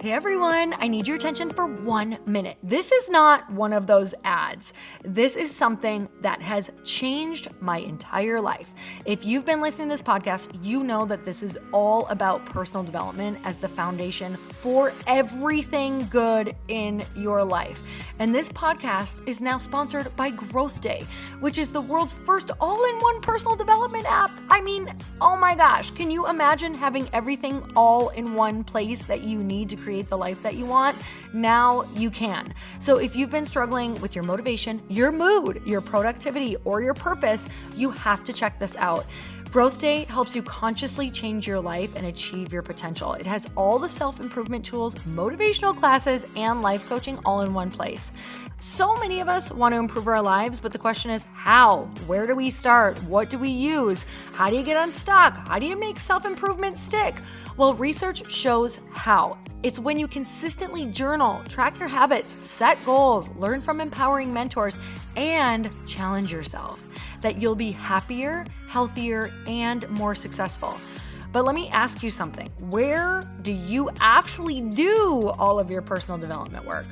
Hey everyone, I need your attention for 1 minute. This is not one of those ads. This is something that has changed my entire life. If you've been listening to this podcast, you know that this is all about personal development as the foundation for everything good in your life. And this podcast is now sponsored by Growth Day, which is the world's first all-in-one personal development app. I mean, oh my gosh, can you imagine having everything all in one place that you need to create the life that you want? Now you can. So if you've been struggling with your motivation, your mood, your productivity, or your purpose, you have to check this out. Growth Day helps you consciously change your life and achieve your potential. It has all the self-improvement tools, motivational classes, and life coaching all in one place. So many of us want to improve our lives, but the question is how? Where do we start? What do we use? How do you get unstuck? How do you make self-improvement stick? Well, research shows how. It's when you consistently journal, track your habits, set goals, learn from empowering mentors, and challenge yourself that you'll be happier, healthier, and more successful. But let me ask you something. Where do you actually do all of your personal development work?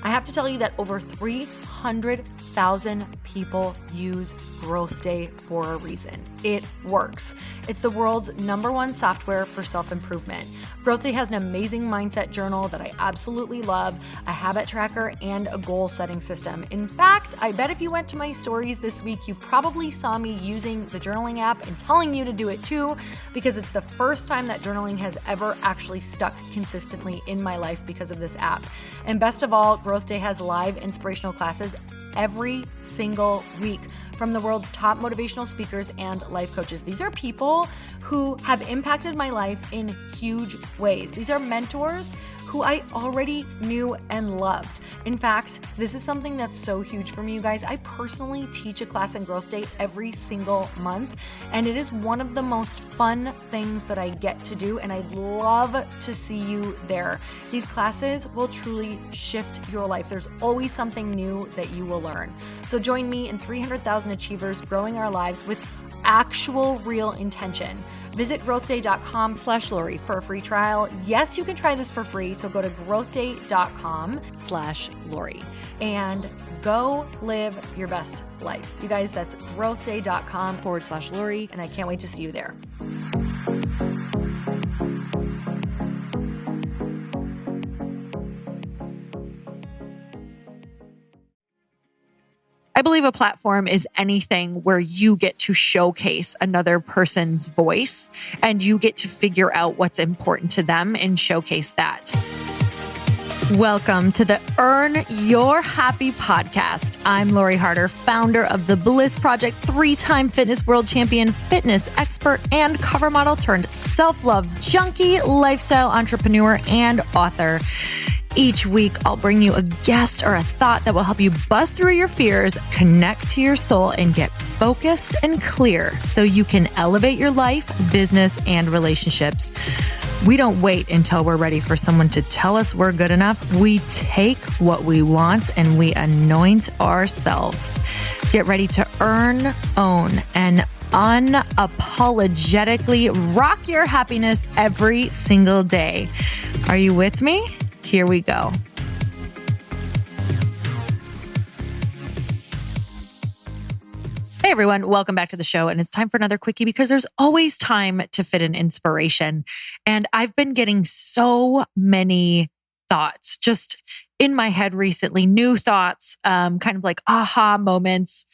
I have to tell you that over 300,000 people use Growth Day for a reason. It works. It's the world's #1 software for self-improvement. Growth Day has an amazing mindset journal that I absolutely love, a habit tracker, and a goal-setting system. In fact, I bet if you went to my stories this week, you probably saw me using the journaling app and telling you to do it too, because it's the first time that journaling has ever actually stuck consistently in my life because of this app. And best of all, Growth Day has live inspirational classes every single week from the world's top motivational speakers and life coaches. These are people who have impacted my life in huge ways. These are mentors who I already knew and loved. In fact, this is something that's so huge for me, you guys. I personally teach a class in Growth Day every single month, and it is one of the most fun things that I get to do, and I'd love to see you there. These classes will truly shift your life. There's always something new that you will learn. So join me and 300,000 achievers growing our lives with actual real intention. Visit growthday.com/Lori for a free trial. Yes, you can try this for free. So go to growthday.com/Lori and go live your best life. You guys, that's growthday.com/Lori. And I can't wait to see you there. I believe a platform is anything where you get to showcase another person's voice and you get to figure out what's important to them and showcase that. Welcome to the Earn Your Happy podcast. I'm Lori Harder, founder of The Bliss Project, 3-time fitness world champion, fitness expert, and cover model turned self-love junkie, lifestyle entrepreneur, and author. Each week, I'll bring you a guest or a thought that will help you bust through your fears, connect to your soul, and get focused and clear so you can elevate your life, business, and relationships. We don't wait until we're ready for someone to tell us we're good enough. We take what we want and we anoint ourselves. Get ready to earn, own, and unapologetically rock your happiness every single day. Are you with me? Here we go. Hey everyone, welcome back to the show. And it's time for another quickie because there's always time to fit in inspiration. And I've been getting so many thoughts just in my head recently, new thoughts, kind of like aha moments,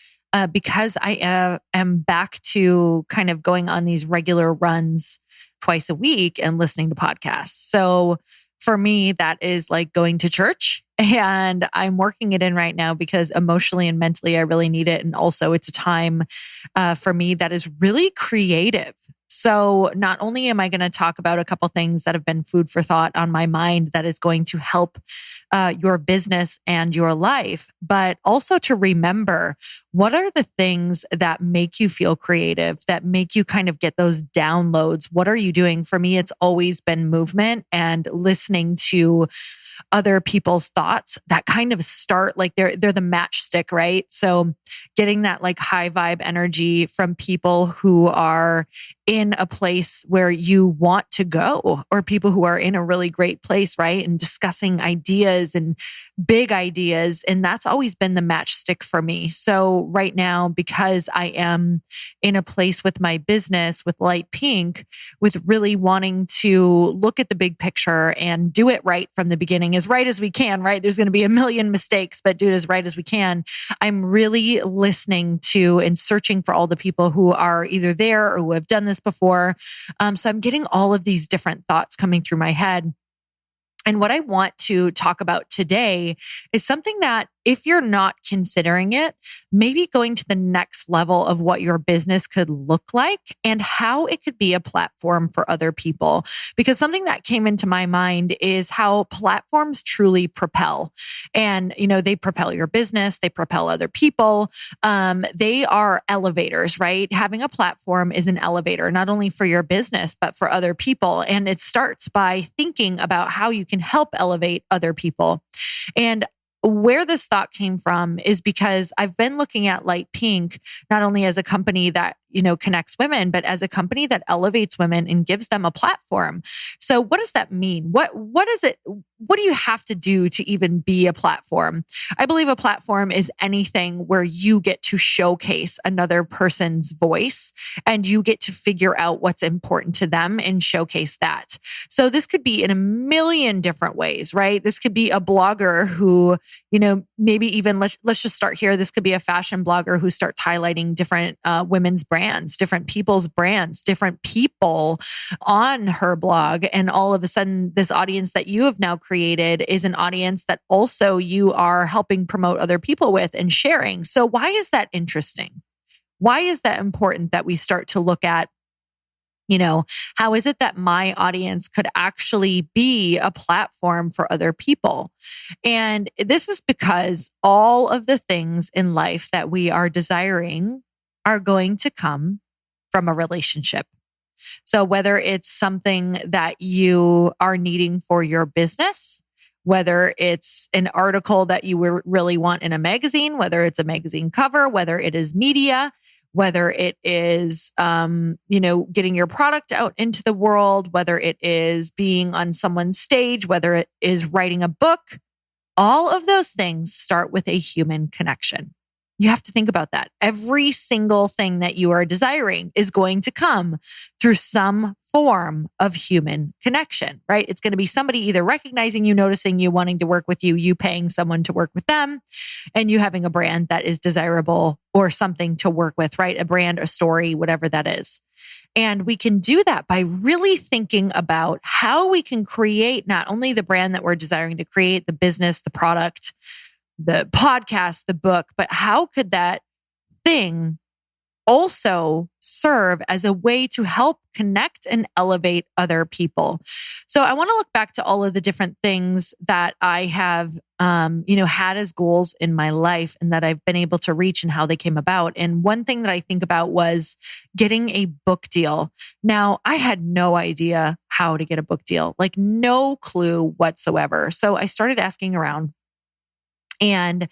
because I am back to kind of going on these regular runs twice a week and listening to podcasts. So for me, that is like going to church, and I'm working it in right now because emotionally and mentally, I really need it. And also it's a time for me that is really creative. So not only am I going to talk about a couple things that have been food for thought on my mind that is going to help your business and your life, but also to remember what are the things that make you feel creative, that make you kind of get those downloads. What are you doing? For me, it's always been movement and listening to other people's thoughts that kind of start like they're the matchstick, right? So getting that like high vibe energy from people who are in a place where you want to go, or people who are in a really great place, right? And discussing ideas and big ideas. And that's always been the matchstick for me. So right now, because I am in a place with my business with Light Pink, with really wanting to look at the big picture and do it right from the beginning, as right as we can, right? There's going to be a million mistakes, but do it as right as we can. I'm really listening to and searching for all the people who are either there or who have done this before. So I'm getting all of these different thoughts coming through my head. And what I want to talk about today is something that, if you're not considering it, maybe going to the next level of what your business could look like and how it could be a platform for other people. Because something that came into my mind is how platforms truly propel. And, they propel your business, they propel other people. They are elevators, right? Having a platform is an elevator, not only for your business, but for other people. And it starts by thinking about how you can help elevate other people. And where this thought came from is because I've been looking at Light Pink, not only as a company that, connects women, but as a company that elevates women and gives them a platform. So what does that mean? What is it? What do you have to do to even be a platform? I believe a platform is anything where you get to showcase another person's voice and you get to figure out what's important to them and showcase that. So this could be in a million different ways, right? This could be a blogger who, maybe even let's just start here. This could be a fashion blogger who starts highlighting different women's brands, different people's brands, different people on her blog. And all of a sudden, this audience that you have now created is an audience that also you are helping promote other people with and sharing. So why is that interesting? Why is that important that we start to look at, how is it that my audience could actually be a platform for other people? And this is because all of the things in life that we are desiring are going to come from a relationship. So whether it's something that you are needing for your business, whether it's an article that you really want in a magazine, whether it's a magazine cover, whether it is media, whether it is, getting your product out into the world, whether it is being on someone's stage, whether it is writing a book, all of those things start with a human connection. You have to think about that. Every single thing that you are desiring is going to come through some form of human connection, right? It's going to be somebody either recognizing you, noticing you, wanting to work with you, you paying someone to work with them, and you having a brand that is desirable or something to work with, right? A brand, a story, whatever that is. And we can do that by really thinking about how we can create not only the brand that we're desiring to create, the business, the product, the podcast, the book, but how could that thing also serve as a way to help connect and elevate other people? So I want to look back to all of the different things that I have, had as goals in my life and that I've been able to reach and how they came about. And one thing that I think about was getting a book deal. Now, I had no idea how to get a book deal, like no clue whatsoever. So I started asking around. And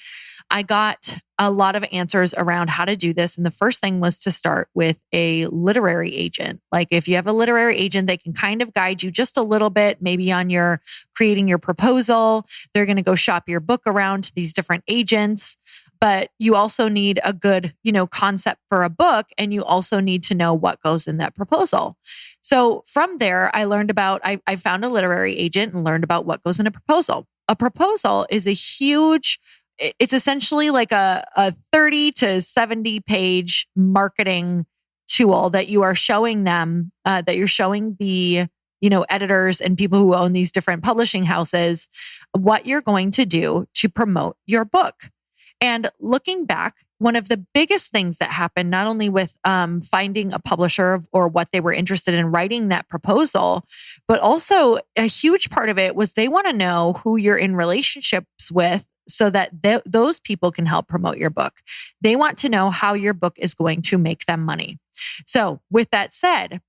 I got a lot of answers around how to do this. And the first thing was to start with a literary agent. Like if you have a literary agent, they can kind of guide you just a little bit, maybe on your creating your proposal. They're going to go shop your book around to these different agents. But you also need a good, concept for a book. And you also need to know what goes in that proposal. So from there, I learned about, I found a literary agent and learned about what goes in a proposal. A proposal is it's essentially like a 30 to 70 page marketing tool that you are showing them, that you're showing the, editors and people who own these different publishing houses, what you're going to do to promote your book. And looking back, one of the biggest things that happened, not only with finding a publisher or what they were interested in writing that proposal, but also a huge part of it was they want to know who you're in relationships with so that those people can help promote your book. They want to know how your book is going to make them money. So with that said,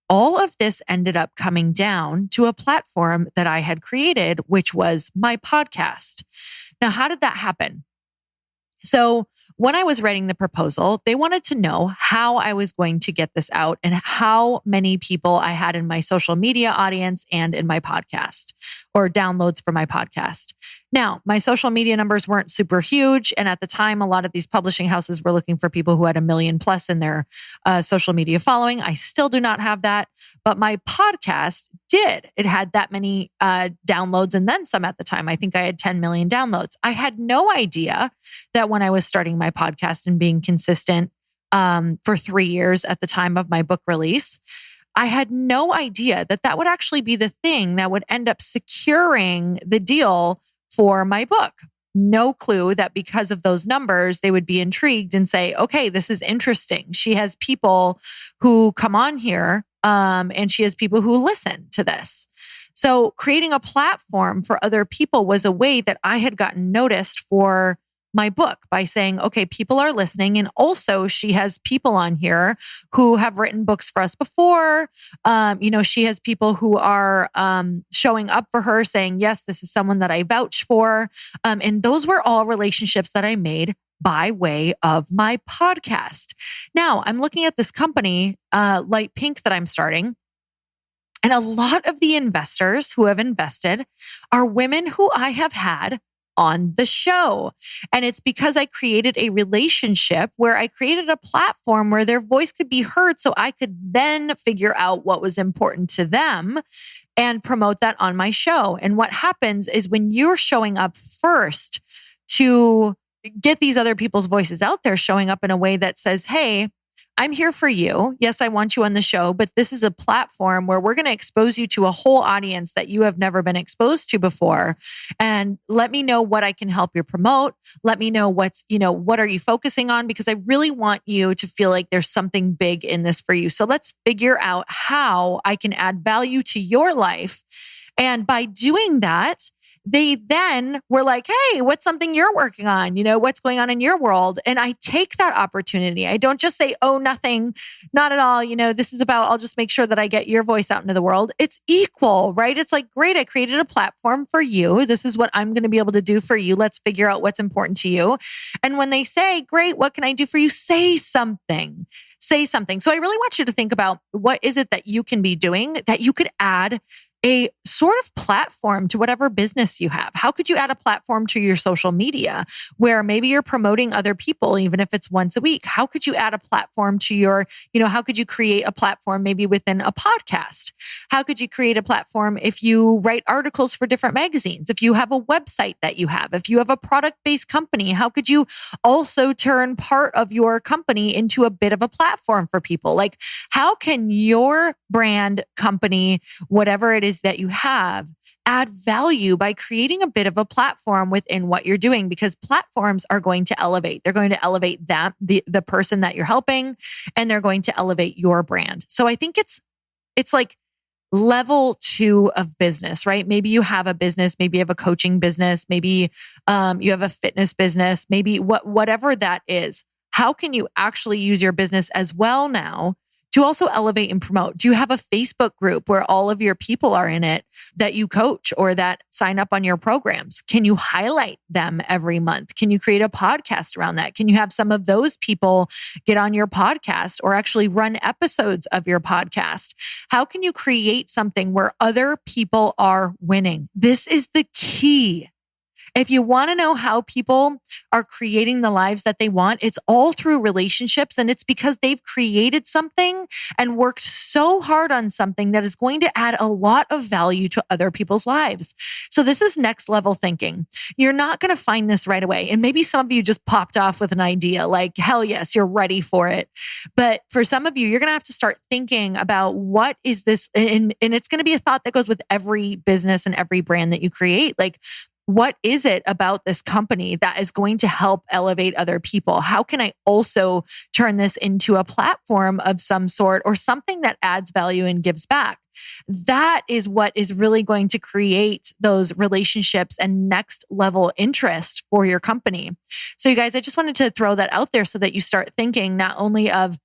all of this ended up coming down to a platform that I had created, which was my podcast. Now, how did that happen? So when I was writing the proposal, they wanted to know how I was going to get this out and how many people I had in my social media audience and in my podcast or downloads for my podcast. Now, my social media numbers weren't super huge. And at the time, a lot of these publishing houses were looking for people who had 1 million plus in their social media following. I still do not have that, but my podcast did. It had that many downloads and then some at the time. I think I had 10 million downloads. I had no idea that when I was starting my podcast and being consistent for 3 years at the time of my book release, I had no idea that that would actually be the thing that would end up securing the deal for my book. No clue that because of those numbers, they would be intrigued and say, okay, this is interesting. She has people who come on here and she has people who listen to this. So creating a platform for other people was a way that I had gotten noticed for my book by saying, okay, people are listening. And also she has people on here who have written books for us before. She has people who are showing up for her saying, yes, this is someone that I vouch for. And those were all relationships that I made by way of my podcast. Now I'm looking at this company, Light Pink, that I'm starting. And a lot of the investors who have invested are women who I have had on the show. And it's because I created a relationship where I created a platform where their voice could be heard so I could then figure out what was important to them and promote that on my show. And what happens is when you're showing up first to get these other people's voices out there, showing up in a way that says, hey, I'm here for you. Yes, I want you on the show, but this is a platform where we're going to expose you to a whole audience that you have never been exposed to before. And let me know what I can help you promote. Let me know what are you focusing on? Because I really want you to feel like there's something big in this for you. So let's figure out how I can add value to your life. And by doing that, they then were like, hey, what's something you're working on? What's going on in your world? And I take that opportunity. I don't just say, oh, nothing, not at all. This is about, I'll just make sure that I get your voice out into the world. It's equal, right? It's like, great, I created a platform for you. This is what I'm going to be able to do for you. Let's figure out what's important to you. And when they say, great, what can I do for you? Say something. Say something. So I really want you to think about what is it that you can be doing that you could add a sort of platform to whatever business you have. How could you add a platform to your social media where maybe you're promoting other people, even if it's once a week? How could you add a platform to your, how could you create a platform maybe within a podcast? How could you create a platform if you write articles for different magazines? If you have a website that you have, if you have a product-based company, how could you also turn part of your company into a bit of a platform for people? Like, how can your brand, company, whatever it is that you have, add value by creating a bit of a platform within what you're doing? Because platforms are going to elevate. They're going to elevate that, the person that you're helping, and they're going to elevate your brand. So I think it's like level 2 of business, right? Maybe you have a business, maybe you have a coaching business, maybe you have a fitness business, maybe whatever that is. How can you actually use your business as well now to also elevate and promote? Do you have a Facebook group where all of your people are in it that you coach or that sign up on your programs? Can you highlight them every month? Can you create a podcast around that? Can you have some of those people get on your podcast or actually run episodes of your podcast? How can you create something where other people are winning? This is the key. If you want to know how people are creating the lives that they want, it's all through relationships. And it's because they've created something and worked so hard on something that is going to add a lot of value to other people's lives. So this is next level thinking. You're not going to find this right away. And maybe some of you just popped off with an idea like, hell yes, you're ready for it. But for some of you, you're going to have to start thinking about what is this? And it's going to be a thought that goes with every business and every brand that you create. Like, what is it about this company that is going to help elevate other people? How can I also turn this into a platform of some sort or something that adds value and gives back? That is what is really going to create those relationships and next level interest for your company. So you guys, I just wanted to throw that out there so that you start thinking not only of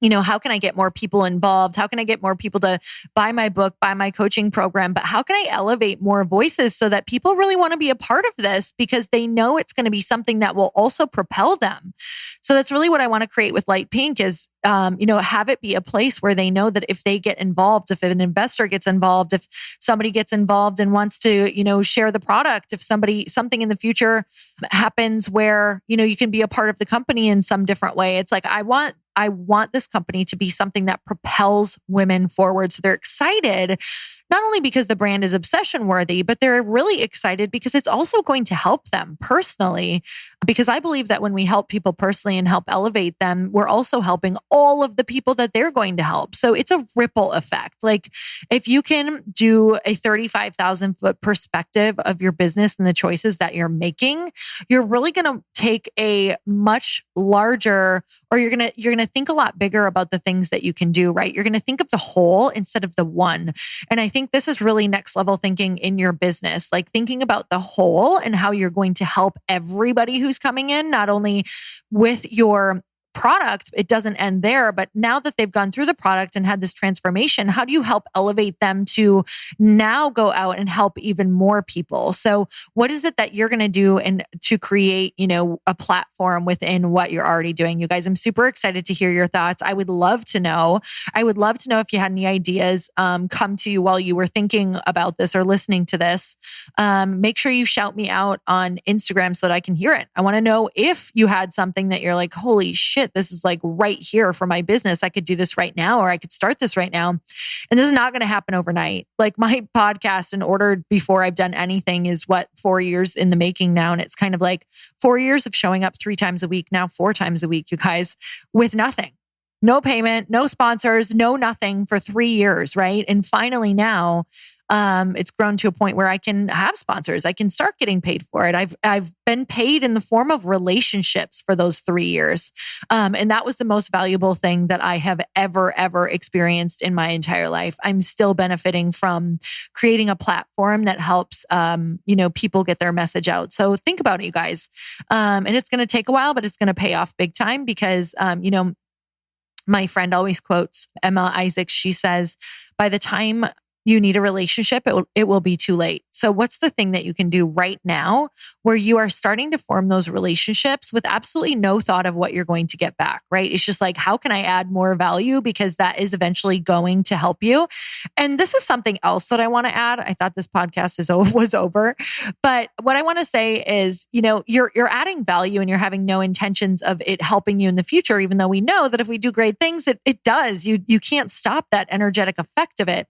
how can I get more people involved? How can I get more people to buy my book, buy my coaching program? But how can I elevate more voices so that people really want to be a part of this because they know it's going to be something that will also propel them? So that's really what I want to create with Light Pink is, have it be a place where they know that if they get involved, if an investor gets involved, if somebody gets involved and wants to, share the product, if something in the future happens where, you can be a part of the company in some different way. It's like, I want this company to be something that propels women forward. So they're excited, not only because the brand is obsession worthy, but they're really excited because it's also going to help them personally. Because I believe that when we help people personally and help elevate them, we're also helping all of the people that they're going to help. So it's a ripple effect. Like if you can do a 35,000 foot perspective of your business and the choices that you're making, you're really going to take a much larger, or you're going to think a lot bigger about the things that you can do, right? You're going to think of the whole instead of the one. And I think this is really next level thinking in your business, like thinking about the whole and how you're going to help everybody who's coming in, not only with your product, it doesn't end there, but now that they've gone through the product and had this transformation, how do you help elevate them to now go out and help even more people? So what is it that you're going to do and to create, a platform within what you're already doing? You guys, I'm super excited to hear your thoughts. I would love to know if you had any ideas come to you while you were thinking about this or listening to this. Make sure you shout me out on Instagram so that I can hear it. I want to know if you had something that you're like, holy shit, this is like right here for my business. I could do this right now, or I could start this right now. And this is not going to happen overnight. Like my podcast in order before I've done anything is 4 years in the making now. And it's kind of like 4 years of showing up 3 times a week, now 4 times a week, you guys, with nothing, no payment, no sponsors, no nothing for 3 years. Right. And finally now, it's grown to a point where I can have sponsors. I can start getting paid for it. I've been paid in the form of relationships for those 3 years. And that was the most valuable thing that I have ever experienced in my entire life. I'm still benefiting from creating a platform that helps, people get their message out. So think about it, you guys. And it's going to take a while, but it's going to pay off big time because, my friend always quotes Emma Isaacs. She says, by the time you need a relationship, it will be too late. So what's the thing that you can do right now where you are starting to form those relationships with absolutely no thought of what you're going to get back, right? It's just like, how can I add more value? Because that is eventually going to help you. And this is something else that I want to add. I thought this podcast was over, but what I want to say is, you're adding value and you're having no intentions of it helping you in the future, even though we know that if we do great things, it does. You can't stop that energetic effect of it.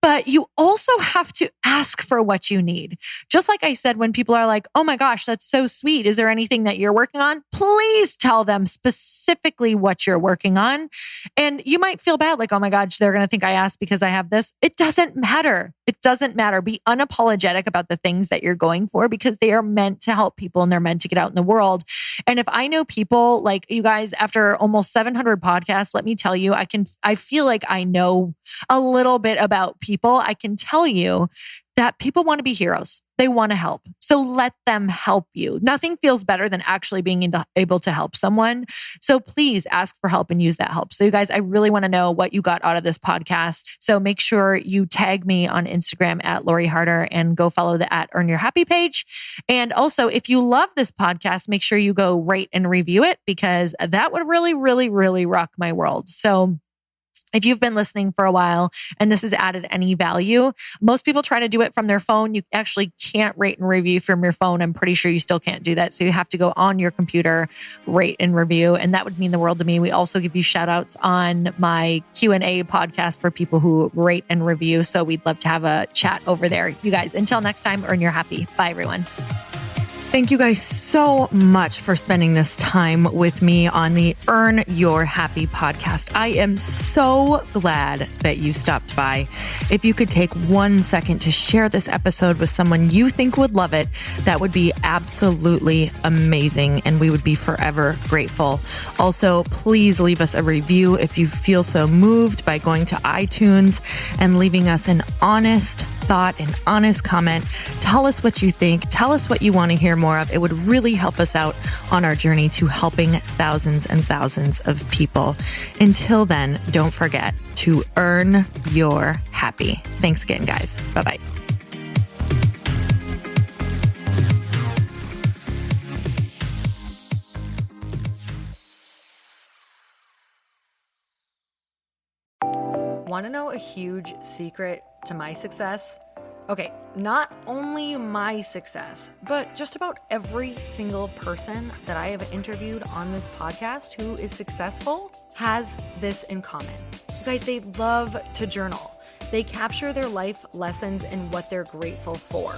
But you also have to ask for what you need. Just like I said, when people are like, oh my gosh, that's so sweet. Is there anything that you're working on? Please tell them specifically what you're working on. And you might feel bad, like, oh my gosh, they're going to think I asked because I have this. It doesn't matter. It doesn't matter. Be unapologetic about the things that you're going for because they are meant to help people and they're meant to get out in the world. And if I know people like you guys, after almost 700 podcasts, let me tell you, I feel like I know a little bit about people. I can tell you that people want to be heroes. They want to help. So let them help you. Nothing feels better than actually being able to help someone. So please ask for help and use that help. So you guys, I really want to know what you got out of this podcast. So make sure you tag me on Instagram at Lori Harder and go follow the @EarnYourHappy page. And also, if you love this podcast, make sure you go rate and review it because that would really rock my world. So if you've been listening for a while and this has added any value, most people try to do it from their phone. You actually can't rate and review from your phone. I'm pretty sure you still can't do that. So you have to go on your computer, rate and review. And that would mean the world to me. We also give you shout outs on my Q&A podcast for people who rate and review. So we'd love to have a chat over there. You guys, until next time, earn your happy. Bye, everyone. Thank you guys so much for spending this time with me on the Earn Your Happy podcast. I am so glad that you stopped by. If you could take 1 second to share this episode with someone you think would love it, that would be absolutely amazing. And we would be forever grateful. Also, please leave us a review if you feel so moved by going to iTunes and leaving us an honest thought, an honest comment. Tell us what you think. Tell us what you want to hear more of. It would really help us out on our journey to helping thousands and thousands of people. Until then, don't forget to earn your happy. Thanks again, guys. Bye-bye. Want to know a huge secret to my success? Okay, not only my success, but just about every single person that I have interviewed on this podcast who is successful has this in common. You guys, they love to journal. They capture their life lessons and what they're grateful for.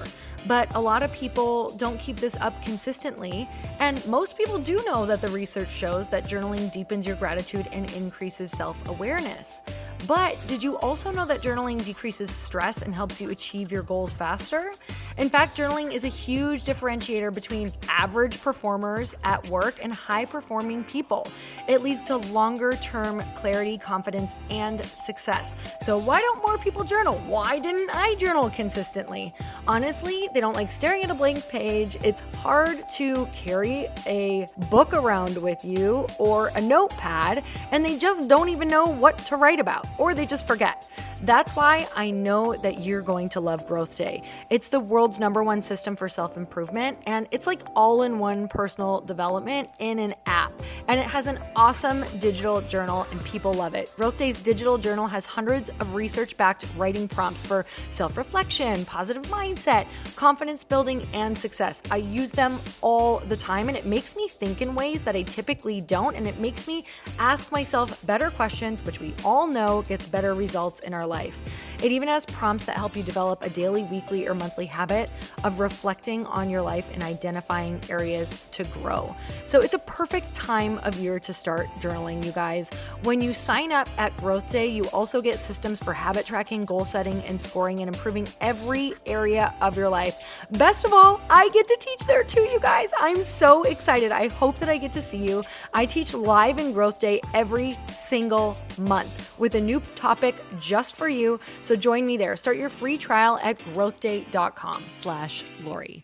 But a lot of people don't keep this up consistently. And most people do know that the research shows that journaling deepens your gratitude and increases self-awareness. But did you also know that journaling decreases stress and helps you achieve your goals faster? In fact, journaling is a huge differentiator between average performers at work and high-performing people. It leads to longer-term clarity, confidence, and success. So why don't more people journal? Why didn't I journal consistently? Honestly, they don't like staring at a blank page. It's hard to carry a book around with you or a notepad, and they just don't even know what to write about, or they just forget. That's why I know that you're going to love Growth Day. It's the world's #1 system for self-improvement, and it's like all-in-one personal development in an app. And it has an awesome digital journal, and people love it. Growth Day's digital journal has hundreds of research-backed writing prompts for self-reflection, positive mindset, confidence building, and success. I use them all the time, and it makes me think in ways that I typically don't, and it makes me ask myself better questions, which we all know gets better results in our life. It even has prompts that help you develop a daily, weekly, or monthly habit of reflecting on your life and identifying areas to grow. So it's a perfect time of year to start journaling, you guys. When you sign up at Growth Day, you also get systems for habit tracking, goal setting, and scoring, and improving every area of your life. Best of all, I get to teach there too, you guys. I'm so excited. I hope that I get to see you. I teach live in Growth Day every single month with a new topic just for you. So join me there. Start your free trial at growthday.com/Lori.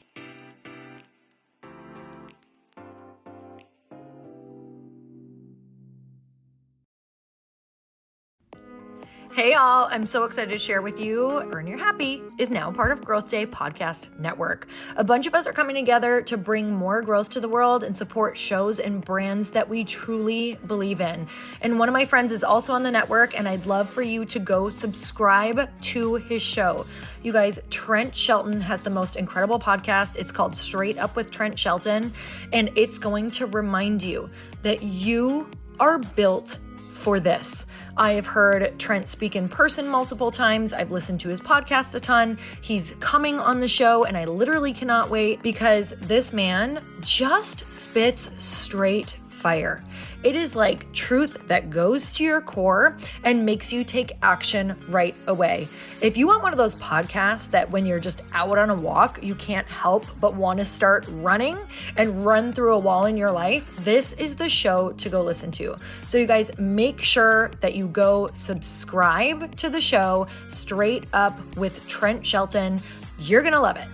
Hey y'all, I'm so excited to share with you, Earn Your Happy is now part of Growth Day Podcast Network. A bunch of us are coming together to bring more growth to the world and support shows and brands that we truly believe in. And one of my friends is also on the network, and I'd love for you to go subscribe to his show. You guys, Trent Shelton has the most incredible podcast. It's called Straight Up with Trent Shelton, and it's going to remind you that you are built for this. I have heard Trent speak in person multiple times. I've listened to his podcast a ton. He's coming on the show, and I literally cannot wait because this man just spits straight fire. It is like truth that goes to your core and makes you take action right away. If you want one of those podcasts that when you're just out on a walk, you can't help but want to start running and run through a wall in your life, this is the show to go listen to. So you guys, make sure that you go subscribe to the show, Straight Up with Trent Shelton. You're going to love it.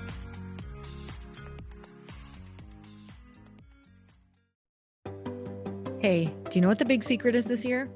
Hey, do you know what the big secret is this year?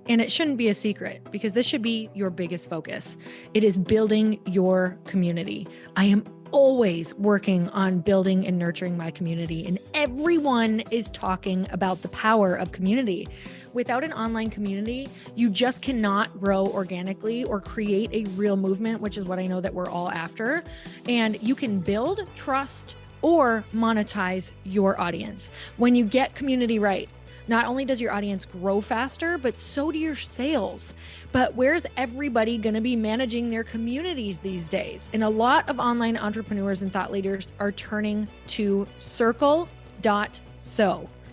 And it shouldn't be a secret because this should be your biggest focus. It is building your community. I am always working on building and nurturing my community, and everyone is talking about the power of community. Without an online community, you just cannot grow organically or create a real movement, which is what I know that we're all after. And you can build trust or monetize your audience. When you get community right, not only does your audience grow faster, but so do your sales. But where's everybody going to be managing their communities these days? And a lot of online entrepreneurs and thought leaders are turning to Circle.so.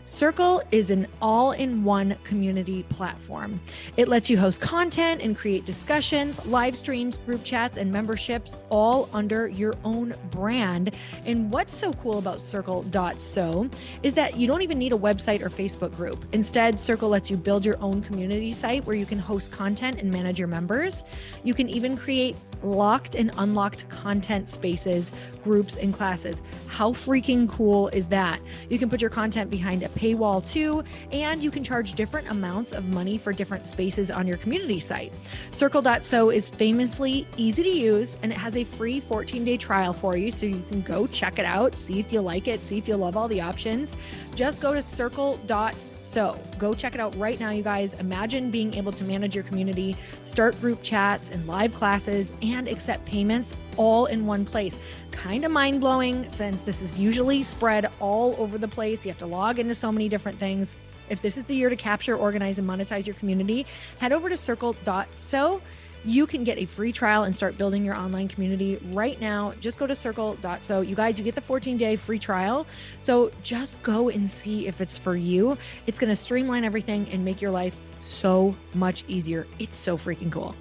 Circle is an all-in-one community platform. It lets you host content and create discussions, live streams, group chats, and memberships all under your own brand. And what's so cool about Circle.so is that you don't even need a website or Facebook group. Instead, Circle lets you build your own community site where you can host content and manage your members. You can even create locked and unlocked content spaces, groups, and classes. How freaking cool is that? You can put your content behind a paywall too, and you can charge different amounts of money for different spaces on your community site. Circle.so is famously easy to use, and it has a free 14-day trial for you, so you can go check it out, see if you like it, see if you love all the options. Just go to Circle.so. Go check it out right now, you guys. Imagine being able to manage your community, start group chats and live classes, and accept payments all in one place. Kind of mind-blowing, since this is usually spread all over the place. You have to log into so many different things. If this is the year to capture, organize, and monetize your community, head over to Circle.so. You can get a free trial and start building your online community right now. Just go to Circle.so. You guys, you get the 14-day free trial. So just go and see if it's for you. It's going to streamline everything and make your life so much easier. It's so freaking cool.